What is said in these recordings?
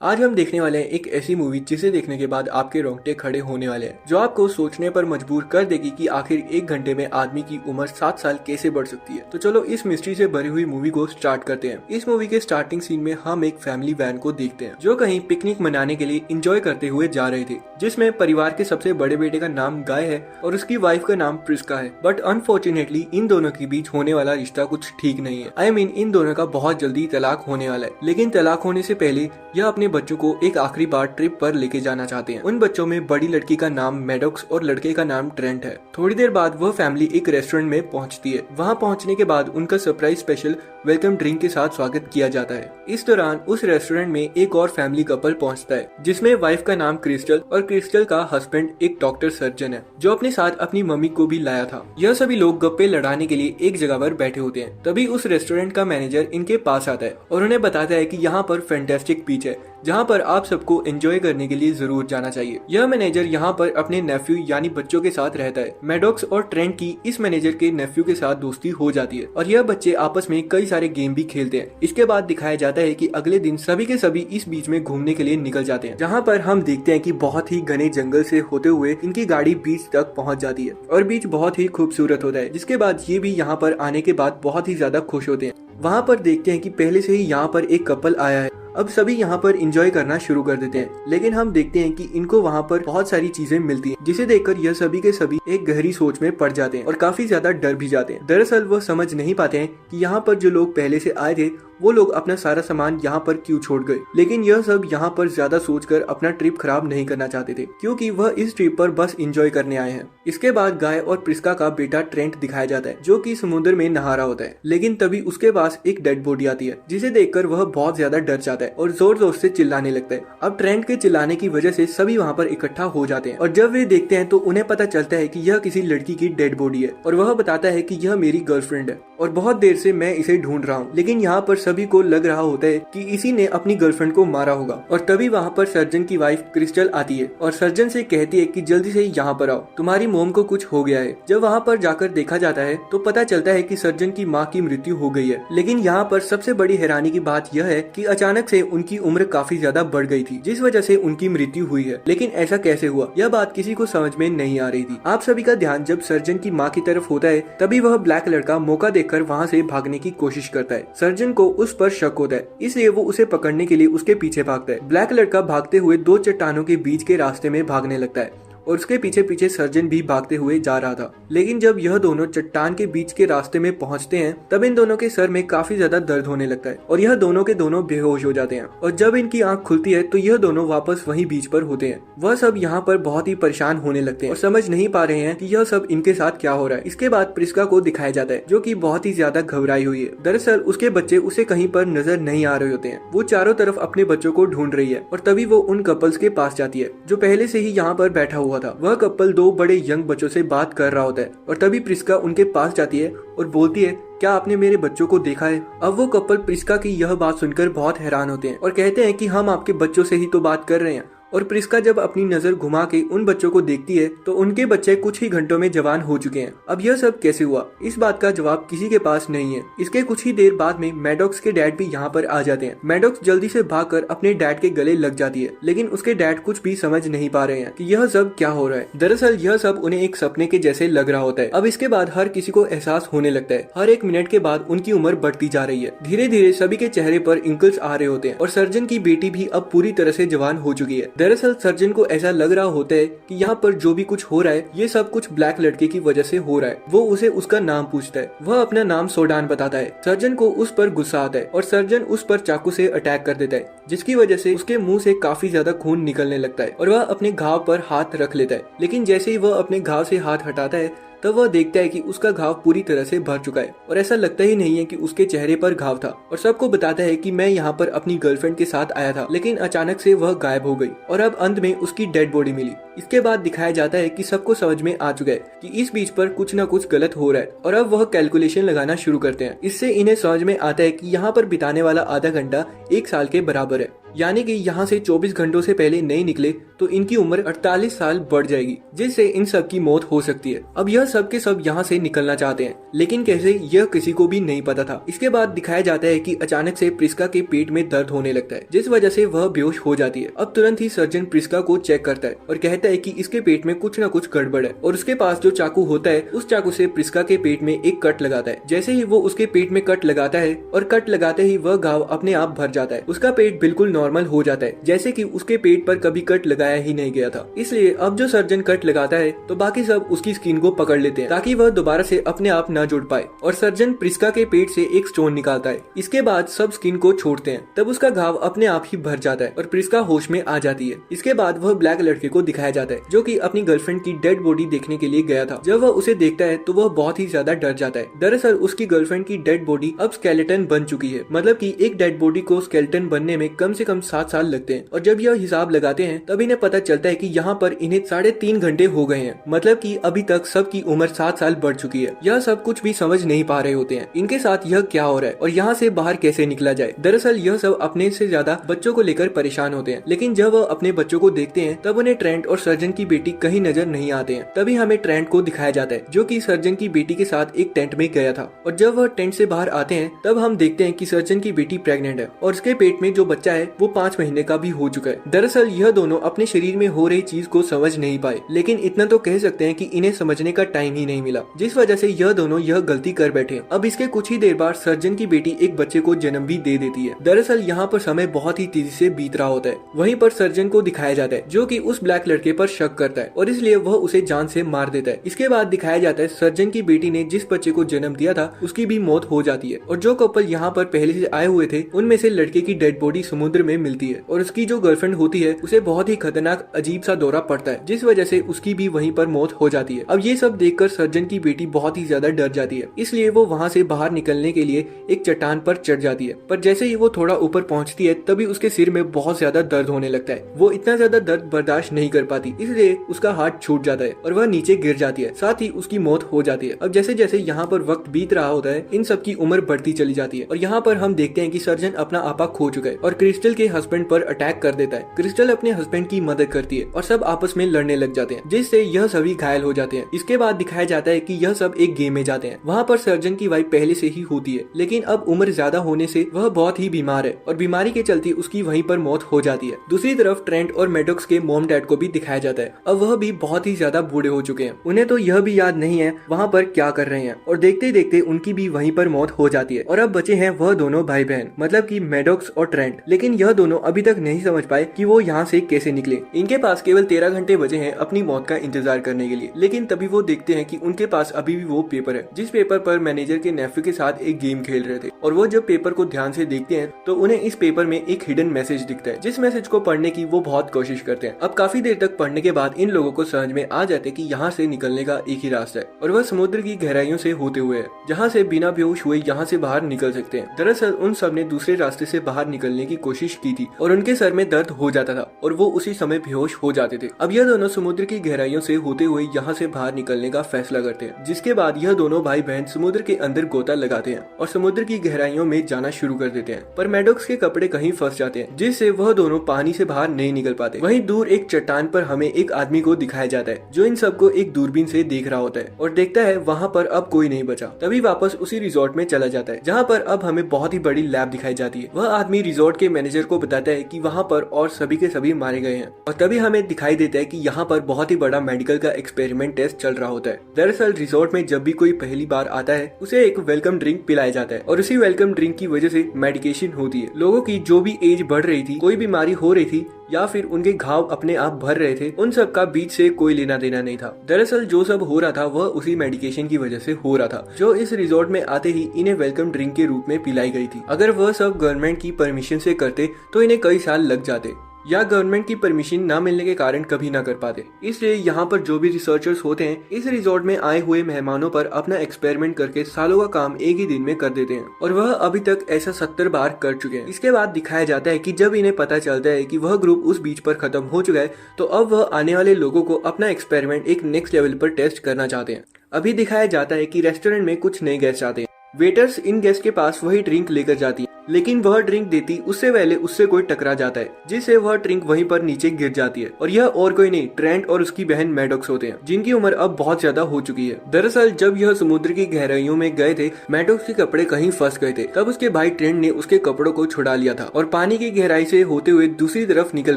आज हम देखने वाले हैं एक ऐसी मूवी जिसे देखने के बाद आपके रोंगटे खड़े होने वाले हैं, जो आपको सोचने पर मजबूर कर देगी कि आखिर 1 घंटे में आदमी की उम्र 7 साल कैसे बढ़ सकती है। तो चलो इस मिस्ट्री से भरी हुई मूवी को स्टार्ट करते हैं। इस मूवी के स्टार्टिंग सीन में हम एक फैमिली वैन को देखते हैं जो कहीं पिकनिक मनाने के लिए एंजॉय करते हुए जा रहे थे, जिसमें परिवार के सबसे बड़े बेटे का नाम गाय है और उसकी वाइफ का नाम प्रिस्का है। बट अनफॉर्चुनेटली इन दोनों के बीच होने वाला रिश्ता कुछ ठीक नहीं है। I mean, इन दोनों का बहुत जल्दी तलाक होने वाला है। लेकिन तलाक होने से पहले यह अपने बच्चों को एक आखिरी बार ट्रिप पर लेके जाना चाहते हैं। उन बच्चों में बड़ी लड़की का नाम मैडॉक्स और लड़के का नाम ट्रेंट है। थोड़ी देर बाद वह फैमिली एक रेस्टोरेंट में पहुंचती है। वहां पहुंचने के बाद उनका सरप्राइज स्पेशल वेलकम ड्रिंक के साथ स्वागत किया जाता है। इस दौरान उस रेस्टोरेंट में एक और फैमिली कपल पहुंचता है, जिसमें वाइफ का नाम क्रिस्टल और क्रिस्टल का हस्बैंड एक डॉक्टर सर्जन है, जो अपने साथ अपनी मम्मी को भी लाया था। यह सभी लोग गप्पे लड़ाने के लिए एक जगह पर बैठे होते हैं। तभी उस रेस्टोरेंट का मैनेजर इनके पास आता है और उन्हें बताता है कि यहाँ पर फैंटास्टिक बीच है, जहाँ पर आप सबको एंजॉय करने के लिए जरूर जाना चाहिए। यह मैनेजर यहाँ पर अपने नेफ्यू यानी बच्चों के साथ रहता है। मैडॉक्स और ट्रेंट की इस मैनेजर के नेफ्यू के साथ दोस्ती हो जाती है और यह बच्चे आपस में कई सारे गेम भी खेलते हैं। इसके बाद दिखाया जाता है कि अगले दिन सभी के सभी इस बीच में घूमने के लिए निकल जाते हैं, जहाँ पर हम देखते हैं कि बहुत ही घने जंगल से होते हुए इनकी गाड़ी बीच तक पहुँच जाती है और बीच बहुत ही खूबसूरत होता है। जिसके बाद ये भी यहाँ पर आने के बाद बहुत ही ज्यादा खुश होते हैं। वहाँ पर देखते हैं कि पहले से ही यहाँ पर एक कपल आया है। अब सभी यहाँ पर एंजॉय करना शुरू कर देते हैं, लेकिन हम देखते हैं कि इनको वहाँ पर बहुत सारी चीजें मिलती हैं, जिसे देखकर यह सभी के सभी एक गहरी सोच में पड़ जाते हैं और काफी ज्यादा डर भी जाते हैं। दरअसल वह समझ नहीं पाते हैं कि यहाँ पर जो लोग पहले से आए थे वो लोग अपना सारा सामान यहाँ पर क्यों छोड़ गए। लेकिन यह सब यहाँ पर ज्यादा सोचकर अपना ट्रिप खराब नहीं करना चाहते थे, क्योंकि वह इस ट्रिप पर बस एंजॉय करने आए हैं। इसके बाद गाय और प्रिस्का का बेटा ट्रेंट दिखाया जाता है, जो कि समुद्र में नहा रहा होता है। लेकिन तभी उसके पास एक डेड बॉडी आती है, जिसे देखकर वह बहुत ज्यादा डर जाता है और जोर जोर से चिल्लाने लगता है। अब ट्रेंट के चिल्लाने की वजह से सभी वहाँ पर इकट्ठा हो जाते हैं और जब वे देखते हैं तो उन्हें पता चलता है कि यह किसी लड़की की डेड बॉडी है और वह बताता है कि यह मेरी गर्लफ्रेंड है और बहुत देर से मैं इसे ढूंढ रहा हूँ। लेकिन यहाँ पर सभी को लग रहा होता है कि इसी ने अपनी गर्लफ्रेंड को मारा होगा और तभी वहाँ पर सर्जन की वाइफ क्रिस्टल आती है और सर्जन से कहती है कि जल्दी से यहाँ पर आओ, तुम्हारी मोम को कुछ हो गया है। जब वहाँ पर जाकर देखा जाता है तो पता चलता है कि सर्जन की माँ की मृत्यु हो गई है। लेकिन यहाँ पर सबसे बड़ी हैरानी की बात यह है कि अचानक से उनकी उम्र काफी ज्यादा बढ़ गई थी, जिस वजह से उनकी मृत्यु हुई है। लेकिन ऐसा कैसे हुआ, यह बात किसी को समझ में नहीं आ रही थी। आप सभी का ध्यान जब सर्जन की माँ की तरफ होता है, तभी वह ब्लैक लड़का मौका देखकर वहाँ से भागने की कोशिश करता है। सर्जन को उस पर शक होता है, इसलिए वो उसे पकड़ने के लिए उसके पीछे भागता है। ब्लैक लड़का भागते हुए दो चट्टानों के बीच के रास्ते में भागने लगता है और उसके पीछे पीछे सर्जन भी भागते हुए जा रहा था। लेकिन जब यह दोनों चट्टान के बीच के रास्ते में पहुंचते हैं, तब इन दोनों के सर में काफी ज्यादा दर्द होने लगता है और यह दोनों के दोनों बेहोश हो जाते हैं। और जब इनकी आंख खुलती है तो यह दोनों वापस वही बीच पर होते हैं। वह सब यहाँ पर बहुत ही परेशान होने लगते हैं और समझ नहीं पा रहे हैं कि यह सब इनके साथ क्या हो रहा है। इसके बाद प्रिस्का को दिखाया जाता है, जो की बहुत ही ज्यादा घबराई हुई है। दरअसल उसके बच्चे उसे कहीं पर नजर नहीं आ रहे होते हैं। वो चारों तरफ अपने बच्चों को ढूंढ रही है और तभी वो उन कपल्स के पास जाती है, जो पहले से ही यहाँ पर बैठा हुआ था। वह कपल दो बड़े यंग बच्चों से बात कर रहा होता है और तभी प्रिस्का उनके पास जाती है और बोलती है, क्या आपने मेरे बच्चों को देखा है? अब वो कपल प्रिस्का की यह बात सुनकर बहुत हैरान होते हैं और कहते हैं कि हम आपके बच्चों से ही तो बात कर रहे हैं। और प्रिस्का जब अपनी नजर घुमा के उन बच्चों को देखती है तो उनके बच्चे कुछ ही घंटों में जवान हो चुके हैं। अब यह सब कैसे हुआ, इस बात का जवाब किसी के पास नहीं है। इसके कुछ ही देर बाद में मैडॉक्स के डैड भी यहाँ पर आ जाते हैं। मैडॉक्स जल्दी से भागकर अपने डैड के गले लग जाती है, लेकिन उसके डैड कुछ भी समझ नहीं पा रहे हैं कि यह सब क्या हो रहा है। दरअसल यह सब उन्हें एक सपने के जैसे लग रहा होता है। अब इसके बाद हर किसी को एहसास होने लगता है, हर एक मिनट के बाद उनकी उम्र बढ़ती जा रही है। धीरे धीरे सभी के चेहरे पर इंकल्स आ रहे होते हैं और सर्जन की बेटी भी अब पूरी तरह से जवान हो चुकी है। दरअसल सर्जन ऐसा लग रहा होता है कि यहाँ पर जो भी कुछ हो रहा है ये सब कुछ ब्लैक लड़के की वजह से हो रहा है। वो उसे उसका नाम पूछता है, वह अपना नाम सोडान बताता है। सर्जन को उस पर गुस्सा आता है और सर्जन उस पर चाकू से अटैक कर देता है, जिसकी वजह से उसके मुंह से काफी ज्यादा खून निकलने लगता है और वह अपने घाव पर हाथ रख लेता है। लेकिन जैसे ही वह अपने घाव से हाथ हटाता है तब वह देखता है कि उसका घाव पूरी तरह से भर चुका है और ऐसा लगता ही नहीं है कि उसके चेहरे पर घाव था। और सबको बताता है कि मैं यहाँ पर अपनी गर्लफ्रेंड के साथ आया था, लेकिन अचानक से वह गायब हो गई और अब अंत में उसकी डेड बॉडी मिली। इसके बाद दिखाया जाता है कि सबको समझ में आ चुका है कि इस बीच पर कुछ न कुछ गलत हो रहा है और अब वह कैलकुलेशन लगाना शुरू करते हैं। इससे इन्हें समझ में आता है कि यहाँ पर बिताने वाला आधा घंटा 1 साल के बराबर है। यानी कि यहाँ से 24 घंटों से पहले नहीं निकले तो इनकी उम्र 48 साल बढ़ जाएगी, जिससे इन सब की मौत हो सकती है। अब यह सब के सब यहाँ से निकलना चाहते हैं, लेकिन कैसे यह किसी को भी नहीं पता था। इसके बाद दिखाया जाता है कि अचानक से प्रिस्का के पेट में दर्द होने लगता है, जिस वजह से वह बेहोश हो जाती है। अब तुरंत ही सर्जन प्रिस्का को चेक करता है और कहता है कि इसके पेट में कुछ न कुछ गड़बड़ है, और उसके पास जो चाकू होता है उस चाकू से प्रिस्का के पेट में एक कट लगाता है। जैसे ही वो उसके पेट में कट लगाता है और कट लगाते ही वह घाव अपने आप भर जाता है। उसका पेट बिल्कुल नॉर्मल हो जाता है, जैसे कि उसके पेट पर कभी कट लगाया ही नहीं गया था। इसलिए अब जो सर्जन कट लगाता है तो बाकी सब उसकी स्किन को पकड़ लेते हैं ताकि वह दोबारा से अपने आप न जुड़ पाए, और सर्जन प्रिस्का के पेट से एक स्टोन निकालता है। इसके बाद सब स्किन को छोड़ते हैं, तब उसका घाव अपने आप ही भर जाता है और प्रिस्का होश में आ जाती है। इसके बाद वह ब्लैक लड़के को दिखाया जाता है जो कि अपनी गर्लफ्रेंड की डेड बॉडी देखने के लिए गया था। जब वह उसे देखता है तो वह बहुत ही ज्यादा डर जाता है। दरअसल उसकी गर्लफ्रेंड की डेड बॉडी अब स्केलेटन बन चुकी है, मतलब कि एक डेड बॉडी को स्केलेटन बनने में कम से कम 7 साल लगते हैं। और जब यह हिसाब लगाते हैं तब इन्हें पता चलता है कि यहाँ पर इन्हें 3.5 घंटे हो गए हैं, मतलब कि अभी तक सबकी उम्र 7 साल बढ़ चुकी है। यह सब कुछ भी समझ नहीं पा रहे होते हैं इनके साथ यह क्या हो रहा है और यहाँ से बाहर कैसे निकला जाए। दरअसल यह सब अपने से ज्यादा बच्चों को लेकर परेशान होते हैं, लेकिन जब वह अपने बच्चों को देखते हैं तब उन्हें ट्रेंट और सर्जन की बेटी कहीं नजर नहीं आते हैं। तभी हमें ट्रेंट को दिखाया जाता है जो कि सर्जन की बेटी के साथ एक टेंट में गया था, और जब वह टेंट से बाहर आते हैं तब हम देखते हैं कि सर्जन की बेटी प्रेग्नेंट है और उसके पेट में जो बच्चा है वो 5 महीने का भी हो चुका है। दरअसल यह दोनों अपने शरीर में हो रही चीज को समझ नहीं पाए, लेकिन इतना तो कह सकते हैं कि इन्हें समझने का टाइम ही नहीं मिला, जिस वजह से यह दोनों यह गलती कर बैठे। अब इसके कुछ ही देर बाद सर्जन की बेटी एक बच्चे को जन्म भी दे देती है। दरअसल यहाँ पर समय बहुत ही तेजी से बीत रहा होता है। वहीं पर सर्जन को दिखाया जाता है जो कि उस ब्लैक लड़के पर शक करता है और इसलिए वह उसे जान से मार देता है। इसके बाद दिखाया जाता है सर्जन की बेटी ने जिस बच्चे को जन्म दिया था उसकी भी मौत हो जाती है, और जो कपल यहाँ पर पहले से आए हुए थे उनमें से लड़के की डेड बॉडी समुद्र में मिलती है, और उसकी जो गर्लफ्रेंड होती है उसे बहुत ही खतरनाक अजीब सा दौरा पड़ता है, जिस वजह से उसकी भी वहीं पर मौत हो जाती है। अब ये सब देखकर सर्जन की बेटी बहुत ही ज्यादा डर जाती है, इसलिए वो वहाँ से बाहर निकलने के लिए एक चट्टान पर चढ़ जाती है। पर जैसे ही वो थोड़ा ऊपर पहुँचती है तभी उसके सिर में बहुत ज्यादा दर्द होने लगता है। वो इतना ज्यादा दर्द बर्दाश्त नहीं कर पाती, इसलिए उसका हाथ छूट जाता है और वह नीचे गिर जाती है, साथ ही उसकी मौत हो जाती है। अब जैसे जैसे यहाँ पर वक्त बीत रहा होता है इन सब की उम्र बढ़ती चली जाती है, और यहाँ पर हम देखते हैं कि सर्जन अपना आपा खो चुका है और क्रिस्टल के हस्बैंड पर अटैक कर देता है। क्रिस्टल अपने हस्बैंड की मदद करती है और सब आपस में लड़ने लग जाते हैं, जिससे यह सभी घायल हो जाते हैं। इसके बाद दिखाया जाता है कि यह सब एक गेम में जाते हैं। वहाँ पर सर्जन की वाइफ पहले से ही होती है, लेकिन अब उम्र ज्यादा होने से वह बहुत ही बीमार है और बीमारी के चलते उसकी वहीं पर मौत हो जाती है। दूसरी तरफ ट्रेंट और मैडॉक्स के मॉम डैड को भी दिखाया जाता है। अब वह भी बहुत ही ज्यादा बूढ़े हो चुके हैं, उन्हें तो यह भी याद नहीं है वहाँ पर क्या कर रहे हैं, और देखते देखते उनकी भी वहीं पर मौत हो जाती है। और अब बचे हैं वह दोनों भाई बहन, मतलब कि मैडॉक्स और ट्रेंट, लेकिन यह दोनों अभी तक नहीं समझ पाए कि वो यहाँ से कैसे निकले। इनके पास केवल 13 घंटे बचे हैं अपनी मौत का इंतजार करने के लिए, लेकिन तभी वो देखते हैं कि उनके पास अभी भी वो पेपर है जिस पेपर पर मैनेजर के नेफ्यू के साथ एक गेम खेल रहे थे। और वो जब पेपर को ध्यान से देखते हैं तो उन्हें इस पेपर में एक हिडन मैसेज दिखता है, जिस मैसेज को पढ़ने की वो बहुत कोशिश करते हैं। अब काफी देर तक पढ़ने के बाद इन लोगों को समझ में आ जाते कि यहाँ से निकलने का एक ही रास्ता है, और वह समुद्र की गहराइयों से होते हुए है, जहाँ से बिना बेहोश हुए यहाँ से बाहर निकल सकते हैं। दरअसल उन सब ने दूसरे रास्ते से बाहर निकलने की कोशिश की थी और उनके सर में दर्द हो जाता था और वो उसी समय बेहोश हो जाते थे। अब यह दोनों समुद्र की गहराइयों से होते हुए यहाँ से बाहर निकलने का फैसला करते हैं, जिसके बाद यह दोनों भाई बहन समुद्र के अंदर गोता लगाते हैं और समुद्र की गहराइयों में जाना शुरू कर देते हैं। पर मैडॉक्स के कपड़े कहीं फंस जाते हैं, जिससे वह दोनों पानी से बाहर नहीं निकल पाते। वहीं दूर एक चट्टान पर हमें एक आदमी को दिखाया जाता है जो इन सबको एक दूरबीन से देख रहा होता है और देखता है वहाँ पर अब कोई नहीं बचा। तभी वापस उसी रिजॉर्ट में चला जाता है जहाँ पर अब हमें बहुत ही बड़ी लैब दिखाई जाती है। वह आदमी रिजॉर्ट के मैनेजर को बताता है कि वहाँ पर और सभी के सभी मारे गए हैं, और तभी हमें दिखाई देता है कि यहाँ पर बहुत ही बड़ा मेडिकल का एक्सपेरिमेंट टेस्ट चल रहा होता है। दरअसल रिजॉर्ट में जब भी कोई पहली बार आता है उसे एक वेलकम ड्रिंक पिलाया जाता है, और उसी वेलकम ड्रिंक की वजह से मेडिकेशन होती है। लोगों की जो भी एज बढ़ रही थी, कोई बीमारी हो रही थी या फिर उनके घाव अपने आप भर रहे थे, उन सब का बीच से कोई लेना देना नहीं था। दरअसल जो सब हो रहा था वह उसी मेडिकेशन की वजह से हो रहा था, जो इस रिजॉर्ट में आते ही इन्हें वेलकम ड्रिंक के रूप में पिलाई गई थी। अगर वह सब गवर्नमेंट की परमिशन से करते तो इन्हें कई साल लग जाते, या गवर्नमेंट की परमिशन न मिलने के कारण कभी ना कर पाते। इसलिए यहाँ पर जो भी रिसर्चर्स होते हैं इस रिजॉर्ट में आए हुए मेहमानों पर अपना एक्सपेरिमेंट करके सालों का काम एक ही दिन में कर देते हैं, और वह अभी तक ऐसा 70 बार कर चुके हैं। इसके बाद दिखाया जाता है कि जब इन्हें पता चलता है कि वह ग्रुप उस बीच पर खत्म हो चुका है तो अब वह आने वाले लोगों को अपना एक्सपेरिमेंट एक नेक्स्ट लेवल पर टेस्ट करना चाहते हैं। अभी दिखाया जाता है कि रेस्टोरेंट में कुछ नए गेस्ट आते हैं। वेटर्स इन गेस्ट के पास वही ड्रिंक लेकर जाती है लेकिन वह ड्रिंक देती उससे पहले उससे कोई टकरा जाता है, जिससे वह ड्रिंक वहीं पर नीचे गिर जाती है। और यह और कोई नहीं, ट्रेंट और उसकी बहन मैडॉक्स होते हैं, जिनकी उम्र अब बहुत ज्यादा हो चुकी है। दरअसल जब यह समुद्र की गहराइयों में गए थे, मैडॉक्स के कपड़े कहीं फंस गए थे। तब उसके भाई ट्रेंट ने उसके कपड़ों को छुड़ा लिया था और पानी की गहराई से होते हुए दूसरी तरफ निकल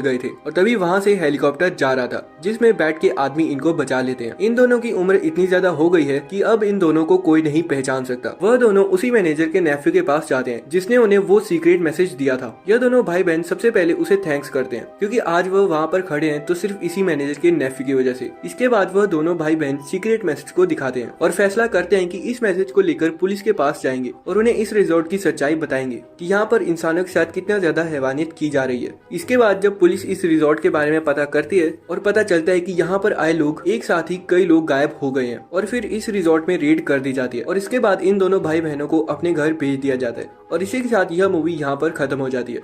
गए थे। और तभी वहाँ से हेलीकॉप्टर जा रहा था, जिसमें बैठ के आदमी इनको बचा लेते हैं। इन दोनों की उम्र इतनी ज्यादा हो गई है कि अब इन दोनों को कोई नहीं पहचान सकता। वह दोनों उसी मैनेजर के नेफ्यू के पास जाते हैं, जिसने उन्हें वो सीक्रेट मैसेज दिया था। यह दोनों भाई बहन सबसे पहले उसे थैंक्स करते हैं, क्योंकि आज वह वहाँ पर खड़े हैं तो सिर्फ इसी मैनेजर के नेफ्यू की वजह से। इसके बाद वह दोनों भाई बहन सीक्रेट मैसेज को दिखाते हैं और फैसला करते हैं कि इस मैसेज को लेकर पुलिस के पास जाएंगे और उन्हें इस रिजॉर्ट की सच्चाई बताएंगे कि यहाँ पर इंसानों के साथ कितना ज्यादा हैवानियत की जा रही है। इसके बाद जब पुलिस इस रिजॉर्ट के बारे में पता करती है और पता चलता है कि यहाँ पर आए लोग एक साथ ही कई लोग गायब हो गए हैं और फिर इस रिजॉर्ट में रेड कर दी जाती है और इसके बाद इन दोनों भाई बहनों को अपने घर भेज दिया जाता है। और इसी के साथ यह मूवी यहाँ पर खत्म हो जाती है।